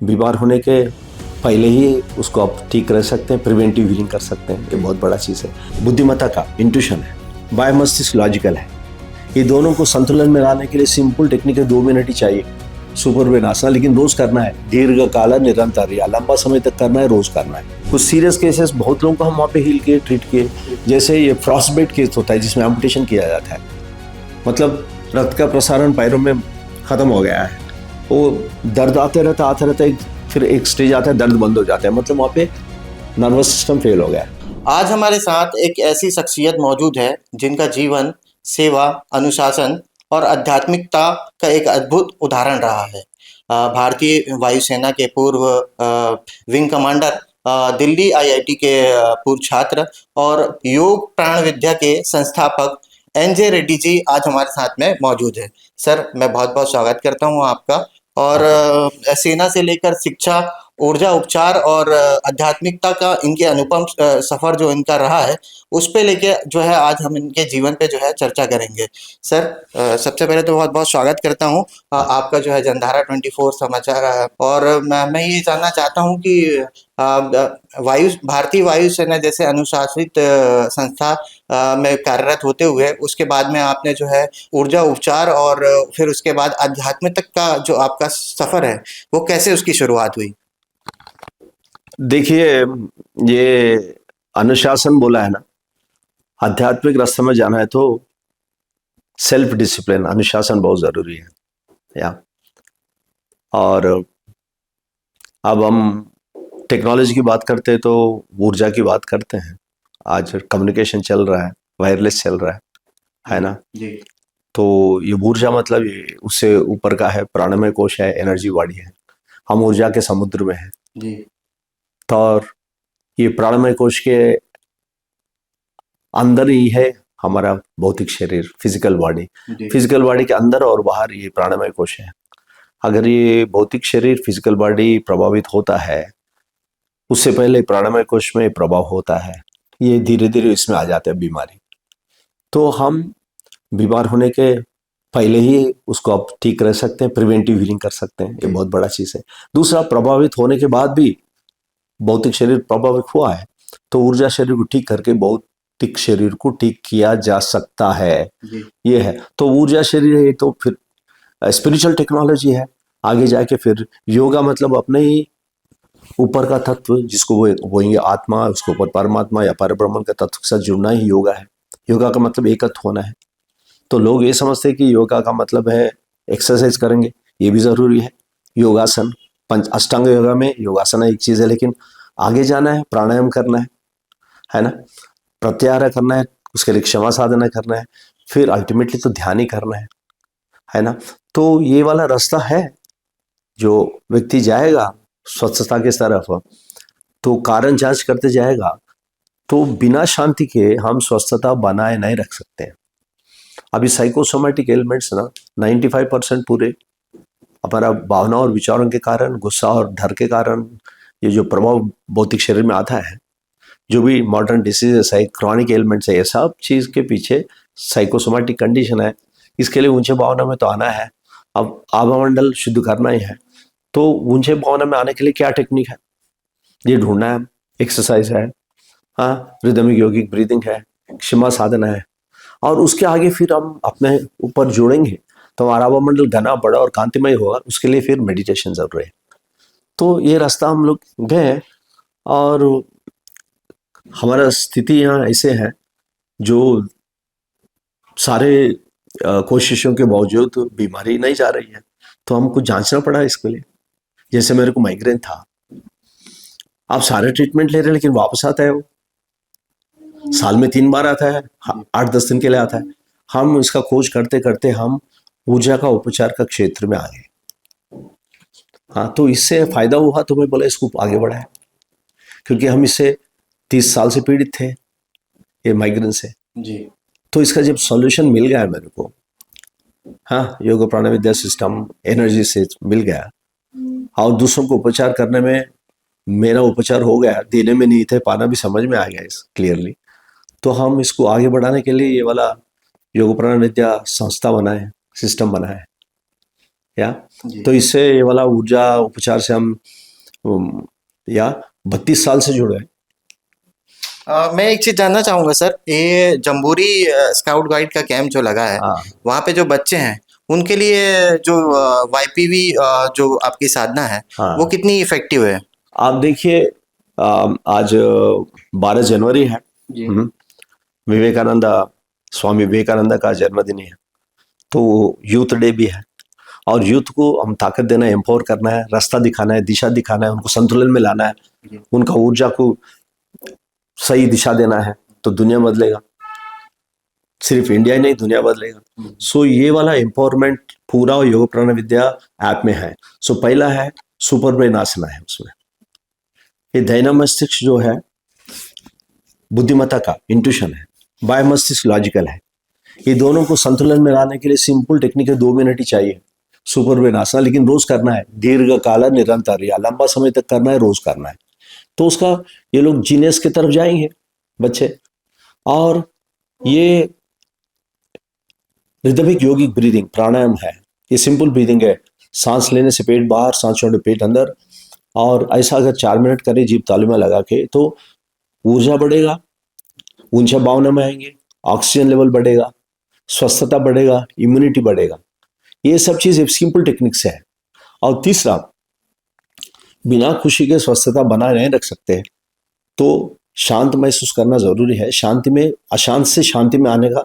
बीमार होने के पहले ही उसको आप ठीक कर सकते हैं, प्रिवेंटिव हीलिंग कर सकते हैं। ये बहुत बड़ा चीज़ है। बुद्धिमत्ता का इंट्यूशन है, बाय मस्तिष्क लॉजिकल है। ये दोनों को संतुलन में लाने के लिए सिंपल टेक्निक है, 2 मिनट ही चाहिए। सुपर ब्रेन आसना, लेकिन रोज करना है, दीर्घ काल निरंतर या लंबा समय तक करना है, रोज करना है। कुछ सीरियस केसेस बहुत लोगों को हम वहाँ पे हील किए, ट्रीट किए। जैसे ये फ्रॉस्टबाइट केस होता है जिसमें एम्पुटेशन किया जाता है, मतलब रक्त का प्रसारण पैरों में खत्म हो गया है, वो दर्द आते रहता फिर एक स्टेज आता है, दर्द बंद हो जाता है, मतलब वहाँ पे नर्वस सिस्टम फेल हो गया है। आज हमारे साथ एक ऐसी शख्सियत मौजूद है जिनका जीवन सेवा, अनुशासन और आध्यात्मिकता का एक अद्भुत उदाहरण रहा है। भारतीय वायुसेना के पूर्व विंग कमांडर, दिल्ली आईआईटी के पूर्व छात्र और योग प्राण विद्या के संस्थापक एनजे रेड्डी जी आज हमारे साथ में मौजूद है। सर, मैं बहुत बहुत स्वागत करता हूँ आपका। और सेना से लेकर शिक्षा, ऊर्जा, उपचार और आध्यात्मिकता का इनके अनुपम सफर जो इनका रहा है, उस पे लेके जो है आज हम इनके जीवन पे जो है चर्चा करेंगे। सर, सबसे पहले तो बहुत बहुत स्वागत करता हूँ आपका जो है जनधारा 24 समाचार। और मैं ये जानना चाहता हूँ कि भारतीय वायुसेना जैसे अनुशासित संस्था में कार्यरत होते हुए उसके बाद में आपने जो है ऊर्जा, उपचार और फिर उसके बाद अध्यात्म तक का जो आपका सफर है, वो कैसे उसकी शुरुआत हुई? देखिए, ये अनुशासन बोला है ना, आध्यात्मिक रास्ते में जाना है तो सेल्फ डिसिप्लिन, अनुशासन बहुत जरूरी है या। और अब हम टेक्नोलॉजी की बात करते हैं तो ऊर्जा की बात करते हैं। आज कम्युनिकेशन चल रहा है, वायरलेस चल रहा है ना। जी। तो ये ऊर्जा मतलब ये उससे ऊपर का है, प्राणमय कोश है, एनर्जी बॉडी है। हम ऊर्जा के समुद्र में हैं। जी। तो और ये प्राणमय कोश के अंदर ही है हमारा भौतिक शरीर, फिजिकल बॉडी। जी। फिजिकल बॉडी के अंदर और बाहर ये प्राणमय कोश है। अगर ये भौतिक शरीर, फिजिकल बॉडी प्रभावित होता है, उससे पहले प्राणमय कोश में प्रभाव होता है, ये धीरे धीरे इसमें आ जाता है बीमारी। तो हम बीमार होने के पहले ही उसको आप ठीक कर सकते हैं, प्रिवेंटिव हीलिंग कर सकते हैं। ये बहुत बड़ा चीज है। दूसरा, प्रभावित होने के बाद भी भौतिक शरीर प्रभावित हुआ है तो ऊर्जा शरीर को ठीक करके भौतिक शरीर को ठीक किया जा सकता है। ये है। तो ऊर्जा शरीर है तो फिर स्पिरिचुअल टेक्नोलॉजी है। आगे जाके फिर योगा, मतलब अपने ही ऊपर का तत्व जिसको वो ये आत्मा, उसके ऊपर परमात्मा या परब्रह्मन का तत्व के साथ जुड़ना ही योगा है। योगा का मतलब एकत्व होना है। तो लोग ये समझते हैं कि योगा का मतलब है एक्सरसाइज करेंगे, ये भी जरूरी है। योगासन, पंच अष्टांग योगा में योगासन एक चीज है, लेकिन आगे जाना है, प्राणायाम करना है ना, प्रत्याहार करना है, उसके लिए क्षमा साधना करना है, फिर अल्टीमेटली तो ध्यान ही करना है ना। तो ये वाला रास्ता है। जो व्यक्ति जाएगा स्वच्छता की तरफ, तो कारण जांच करते जाएगा, तो बिना शांति के हम स्वस्थता बनाए नहीं रख सकते हैं। अभी साइकोसोमेटिक एलिमेंट्स ना 95% पूरे हमारा भावना और विचारों के कारण, गुस्सा और डर के कारण ये जो प्रभाव भौतिक शरीर में आता है, जो भी मॉडर्न डिसीजेस है, क्रॉनिक एलिमेंट्स है, ये सब चीज के पीछे साइकोसोमेटिक कंडीशन है। इसके लिए ऊंचे भावना में तो आना है, अब आभामंडल शुद्ध करना ही है। तो ऊंचे भावना में आने के लिए क्या टेक्निक है, ये ढूंढना है। एक्सरसाइज है, हाँ, रिदमिक योगिक ब्रीदिंग है, क्षमा साधना है। और उसके आगे फिर हम अपने ऊपर जोड़ेंगे तो हमारा आभामंडल घना, बड़ा और कांतिमय होगा। उसके लिए फिर मेडिटेशन जरूरी है। तो ये रास्ता हम लोग गए, और हमारा स्थिति यहाँ ऐसे है, जो सारे कोशिशों के बावजूद बीमारी नहीं जा रही है, तो हमको जांचना पड़ा इसके लिए। जैसे मेरे को माइग्रेन था, आप सारे ट्रीटमेंट ले रहे हैं लेकिन वापस आता है वो, साल में 3 बार आता है, 8-10 दिन के लिए आता है। हम इसका खोज करते करते हम ऊर्जा का उपचार का क्षेत्र में आ गए। हाँ, तो इससे फायदा हुआ तो मैं बोला इसको आगे बढ़ाए, क्योंकि हम इससे 30 साल से पीड़ित थे, ये माइग्रेन से। जी। तो इसका जब सॉल्यूशन मिल गया मेरे को, हाँ, योग प्राणायाम विद्या सिस्टम एनर्जी से मिल गया, और दूसरों को उपचार करने में मेरा उपचार हो गया, देने में नहीं थे, पाना भी समझ में आ गया इस क्लियरली। तो हम इसको आगे बढ़ाने के लिए ये वाला योग प्राणायाम विद्या संस्था बनाए, सिस्टम बनाए। या जी। तो इससे ये वाला ऊर्जा उपचार से हम या 32 साल से जुड़े हैं। मैं एक चीज जानना चाहूंगा सर, ये जम्बूरी स्काउट गाइड का कैंप जो लगा है, हाँ वहाँ पे जो बच्चे हैं उनके लिए जो वाईपीवी जो आपकी साधना है वो हाँ, कितनी इफेक्टिव है? आप देखिए आज 12 जनवरी है। जी। विवेकानंद, स्वामी विवेकानंद का जन्मदिन है, तो यूथ डे भी है। और यूथ को हम ताकत देना है, एम्पावर करना है, रास्ता दिखाना है, दिशा दिखाना है, उनको संतुलन में लाना है, जी। उनका ऊर्जा को सही दिशा देना है, तो दुनिया बदलेगा। सिर्फ इंडिया ही नहीं, दुनिया बदलेगा। सो ये वाला एम्पावरमेंट पूरा योग प्राण विद्या ऐप में है। सो पहला है सुपर ब्रेन आसना है उसमें। ये दैना मस्तिष्क जो है बुद्धिमत्ता का इंट्यूशन है, बाय मस्तिष्क लॉजिकल है। ये दोनों को संतुलन में लाने के लिए सिंपल टेक्निक है, 2 मिनट ही चाहिए। सुपर ब्रेन आसना, लेकिन रोज करना है, दीर्घ काल निरंतर या लंबा समय तक करना है, रोज करना है। तो उसका ये लोग जीनियस की तरफ जाएंगे बच्चे। और ये रिदमिक योगिक ब्रीदिंग प्राणायाम है, ये सिंपल ब्रीदिंग है। सांस लेने से पेट बाहर, सांस छोड़ने पेट अंदर। और ऐसा अगर 4 मिनट करें जीभ तालू में लगा के, तो ऊर्जा बढ़ेगा, ऊंचा भावना में आएंगे, ऑक्सीजन लेवल बढ़ेगा, स्वस्थता बढ़ेगा, इम्यूनिटी बढ़ेगा। ये सब चीज सिंपल टेक्निक से है। और तीसरा, बिना खुशी के स्वस्थता बनाए नहीं रख सकते, तो शांत महसूस करना जरूरी है। शांति में, अशांत से शांति में आने का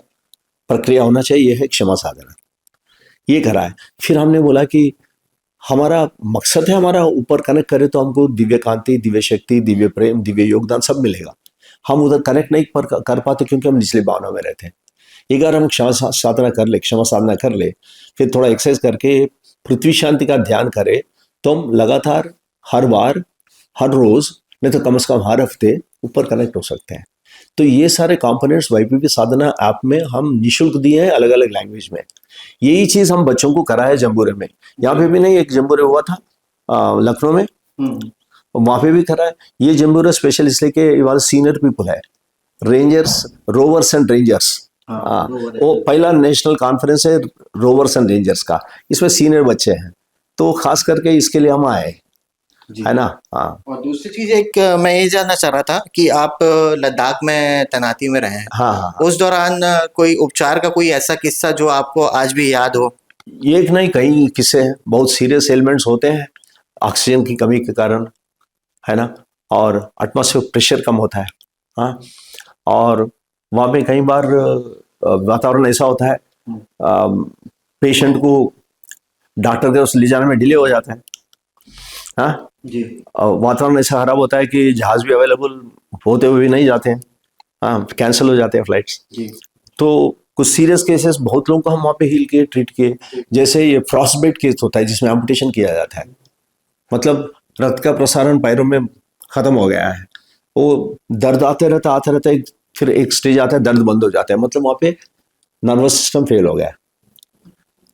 प्रक्रिया होना चाहिए, यह है क्षमा साधना। ये करा है। फिर हमने बोला कि हमारा मकसद है हमारा ऊपर कनेक्ट करे, तो हमको दिव्य कांति, दिव्य शक्ति, दिव्य प्रेम, दिव्य योगदान सब मिलेगा। हम उधर कनेक्ट नहीं कर पाते क्योंकि हम निचले भावना में रहते हैं। एक बार हम क्षमा साधना कर ले, क्षमा साधना कर ले, फिर थोड़ा एक्सरसाइज करके पृथ्वी शांति का ध्यान करे, तो हम लगातार हर बार, हर रोज, नहीं तो कम से कम हर हफ्ते ऊपर कनेक्ट हो सकते हैं। तो ये सारे कंपोनेंट्स वाईपीवी साधना ऐप में हम निशुल्क दिए हैं, अलग अलग लैंग्वेज में। यही चीज हम बच्चों को कराया जम्बूरे में। यहाँ पे भी नहीं, एक जम्बूरे हुआ था लखनऊ में, वहां पे भी करा है। ये जम्बूरा स्पेशल इसलिए कि ये वाले सीनियर पीपल है, रेंजर्स, रोवर्स एंड रेंजर्स। वो पहला नेशनल कॉन्फ्रेंस है रोवर्स एंड रेंजर्स का, इसमें सीनियर बच्चे हैं, तो खास करके इसके लिए हम आए, है ना। हाँ और दूसरी चीज एक मैं ये जानना चाह रहा था कि आप लद्दाख में तैनाती में रहे हैं, हाँ हाँ। उस दौरान कोई उपचार का कोई ऐसा किस्सा जो आपको आज भी याद हो? एक नहीं, कई किस्से हैं। बहुत सीरियस एलिमेंट्स होते हैं ऑक्सीजन की कमी के कारण, है ना, और एटमॉस्फेयर प्रेशर कम होता है। हाँ, और वहाँ पे कई बार वातावरण ऐसा होता है, पेशेंट को डॉक्टर के उस ले जाने में डिले हो जाता है। हाँ जी। वातावरण ऐसा खराब होता है कि जहाज भी अवेलेबल होते हुए भी नहीं जाते हैं। हाँ, कैंसिल हो जाते हैं फ्लाइट्स। जी। तो कुछ सीरियस केसेस बहुत लोगों को हम वहाँ पे हील किए, ट्रीट किए। जैसे ये फ्रॉस्टबाइट केस होता है जिसमें एम्पुटेशन किया जाता है, मतलब रक्त का प्रसारण पैरों में खत्म हो गया है, वो दर्द आते रहता है, फिर एक स्टेज आता है दर्द बंद हो जाता है, मतलब वहाँ पे नर्वस सिस्टम फेल हो गया है।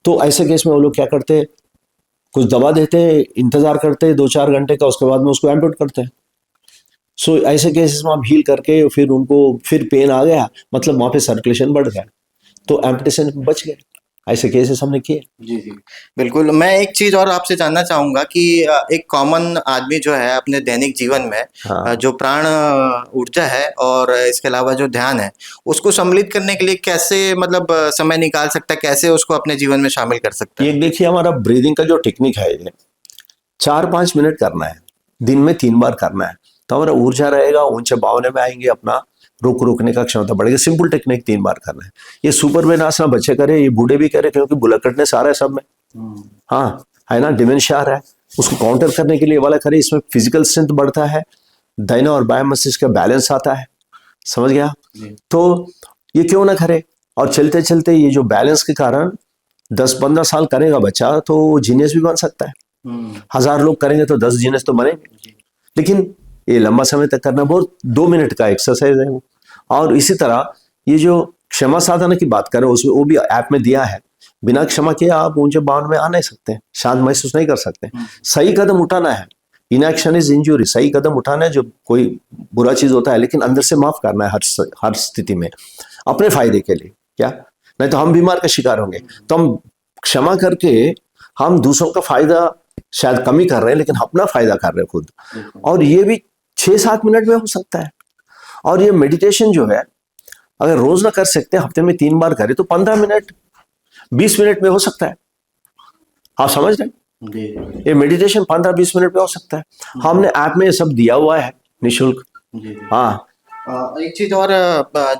तो ऐसे केस में वो लोग क्या करते हैं, कुछ दवा देते हैं, इंतजार करते हैं 2-4 घंटे का, उसके बाद में उसको एम्पूट करते हैं। सो ऐसे केसेस में आप हील करके फिर उनको, फिर पेन आ गया, मतलब वहाँ पे सर्कुलेशन बढ़ गया, तो एम्पुटेशन बच गए। ऐसे केसेस हमने किए। जी जी बिल्कुल। मैं एक चीज और आपसे जानना चाहूंगा कि एक कॉमन आदमी जो है अपने दैनिक जीवन में हाँ। जो प्राण ऊर्जा है और इसके अलावा जो ध्यान है उसको सम्मिलित करने के लिए कैसे मतलब समय निकाल सकता है, कैसे उसको अपने जीवन में शामिल कर सकता है? ये देखिए, हमारा ब्रीदिंग का जो टेक्निक है, ये 4-5 मिनट करना है, दिन में 3 बार करना है, तो हमारा ऊर्जा रहेगा, ऊंचे भावने में आएंगे, अपना रोकने का क्षमता बढ़ेगी। सिंपल टेक्निक 3 बार करना है। ये सुपर ब्रेन आसना बच्चे करे, ये बूढ़े भी करे, क्योंकि बुलकटने से आ रहा है सब में। हाँ, है ना, डिमेंशिया आ रहा है, उसको काउंटर करने के लिए वाला करे। इसमें फिजिकल स्ट्रेंथ बढ़ता है, दाहिना और बाएं मस्तिष्क का बैलेंस आता है, समझ गया। तो ये क्यों ना करे, और चलते चलते ये जो बैलेंस के कारण 10-15 साल करेगा बच्चा तो जीनियस भी बन सकता है। 1000 लोग करेंगे तो 10 जीनियस तो बनेंगे, लेकिन ये लंबा समय तक करना, बहुत 2 मिनट का एक्सरसाइज है वो। और इसी तरह ये जो क्षमा साधना की बात करें, उसमें वो भी ऐप में दिया है, बिना क्षमा किए आप ऊंचे बाउंड में आ नहीं सकते, शांत महसूस नहीं कर सकते। सही कदम उठाना है, इनएक्शन इज इंजुरी, सही कदम उठाना है, जो कोई बुरा चीज होता है, लेकिन अंदर से माफ करना है हर स्थिति में, अपने फायदे के लिए, क्या नहीं तो हम बीमार का शिकार होंगे। तो हम क्षमा करके हम दूसरों का फायदा शायद कम ही कर रहे हैं, लेकिन अपना फायदा कर रहे हैं खुद। और ये भी 6-7 मिनट में हो सकता है। और ये मेडिटेशन जो है, अगर रोज ना कर सकते, हफ्ते में 3 बार करें, तो 15 मिनट 20 मिनट में हो सकता है। आप समझ रहे हैं? जी ये मेडिटेशन 15-20 मिनट में हो सकता है। हमने ऐप में ये सब दिया हुआ है निःशुल्क। जी। हाँ, एक चीज और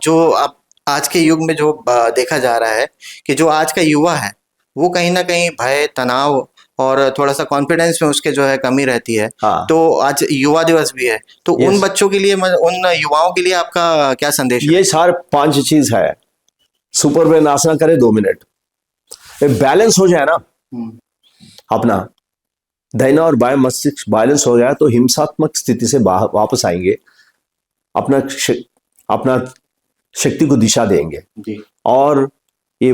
जो अब आज के युग में जो देखा जा रहा है कि जो आज का युवा है वो कहीं ना कहीं भय तनाव और थोड़ा सा कॉन्फिडेंस में उसके जो है कमी रहती है। हाँ। तो आज युवा दिवस भी है, तो उन यस, बच्चों के लिए उन युवाओं के लिए आपका क्या संदेश है? ये सारे 5 चीज है। सुपर ब्रेन आसना करे 2 मिनट, ये बैलेंस हो जाए ना हम्म, अपना, दाहिना और बाएं मस्तिष्क बैलेंस हो जाए, तो हिंसात्मक स्थिति से वापस आएंगे, अपना अपना शक्ति को दिशा देंगे। जी और ये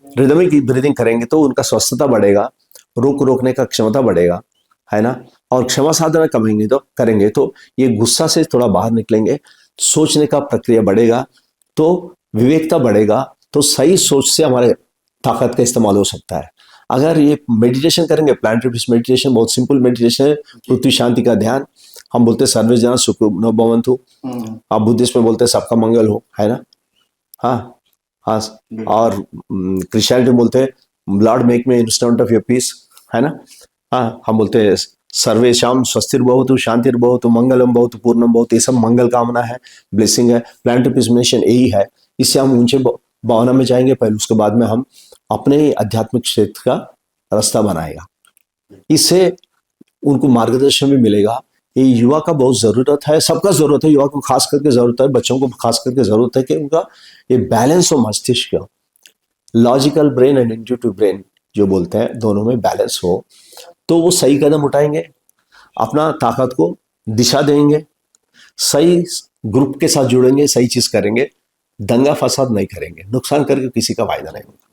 रिदमिक ब्रीदिंग करेंगे तो उनका स्वस्थता बढ़ेगा, रोकने का क्षमता बढ़ेगा, है ना। और क्षमा साधना करेंगे तो ये गुस्सा से थोड़ा बाहर निकलेंगे, सोचने का प्रक्रिया बढ़ेगा, तो विवेकता बढ़ेगा, तो सही सोच से हमारे ताकत का इस्तेमाल हो सकता है। अगर ये मेडिटेशन करेंगे, प्लानिटरी पीस मेडिटेशन बहुत सिंपल मेडिटेशन है, पृथ्वी शांति का ध्यान। हम बोलते हैं सर्वे जन सुखिनो भवन्तु, आप बुद्धिस्ट में बोलते हैं सबका मंगल हो, है ना। हाँ, हाँ। और क्रिश्चियनिटी बोलते हैं lord make me instrument of your peace, है ना। हाँ, हम बोलते हैं सर्वेशाम स्वस्तिर्भवतु शांतिर्भवतु मंगलम भवतु पूर्णम भवतु, ये सब मंगल कामना है, ब्लेसिंग है। प्लानिटरी पीस मिशन यही है। इससे हम ऊंचे भावना में जाएंगे पहले, उसके बाद में हम अपने आध्यात्मिक क्षेत्र का रास्ता बनाएगा। इससे उनको मार्गदर्शन भी मिलेगा। ये युवा का बहुत जरूरत है, सबका जरूरत है, युवा को खास करके जरूरत है, बच्चों को खास करके जरूरत है कि उनका ये बैलेंस हो, मस्तिष्क logical brain and intuitive brain जो बोलते हैं, दोनों में बैलेंस हो, तो वो सही कदम उठाएंगे, अपना ताकत को दिशा देंगे, सही ग्रुप के साथ जुड़ेंगे, सही चीज करेंगे, दंगा फसाद नहीं करेंगे, नुकसान करके किसी का फायदा नहीं होगा।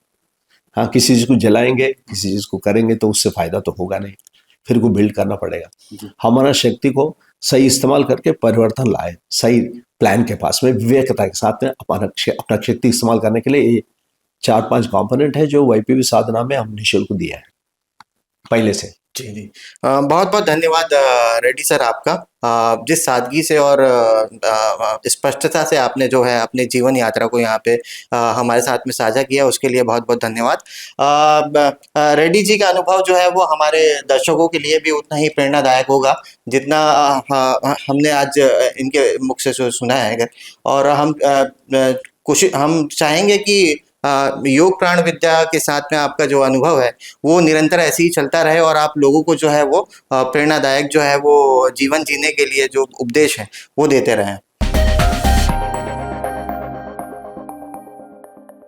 हाँ, किसी चीज को जलाएंगे, किसी चीज को करेंगे तो उससे फायदा तो होगा नहीं, फिर को बिल्ड करना पड़ेगा। हमारा शक्ति को सही इस्तेमाल करके परिवर्तन लाए, सही प्लान के पास में विवेकता के साथ में अपना शक्ति इस्तेमाल करने के लिए ये 4-5 कंपोनेंट है जो वाईपीवी साधना में हम निःशुल्क दिया है पहले से। जी जी। बहुत बहुत धन्यवाद रेड्डी सर आपका। जिस सादगी से और स्पष्टता से आपने जो है अपने जीवन यात्रा को यहाँ पे हमारे साथ में साझा किया, उसके लिए बहुत बहुत धन्यवाद। रेड्डी जी का अनुभव जो है वो हमारे दर्शकों के लिए भी उतना ही प्रेरणादायक होगा जितना हमने आज इनके मुख से सुना है। अगर और हम चाहेंगे कि योग प्राण विद्या के साथ में आपका जो अनुभव है वो निरंतर ऐसे ही चलता रहे और आप लोगों को जो है वो प्रेरणादायक जो है वो जीवन जीने के लिए जो उपदेश है वो देते रहें।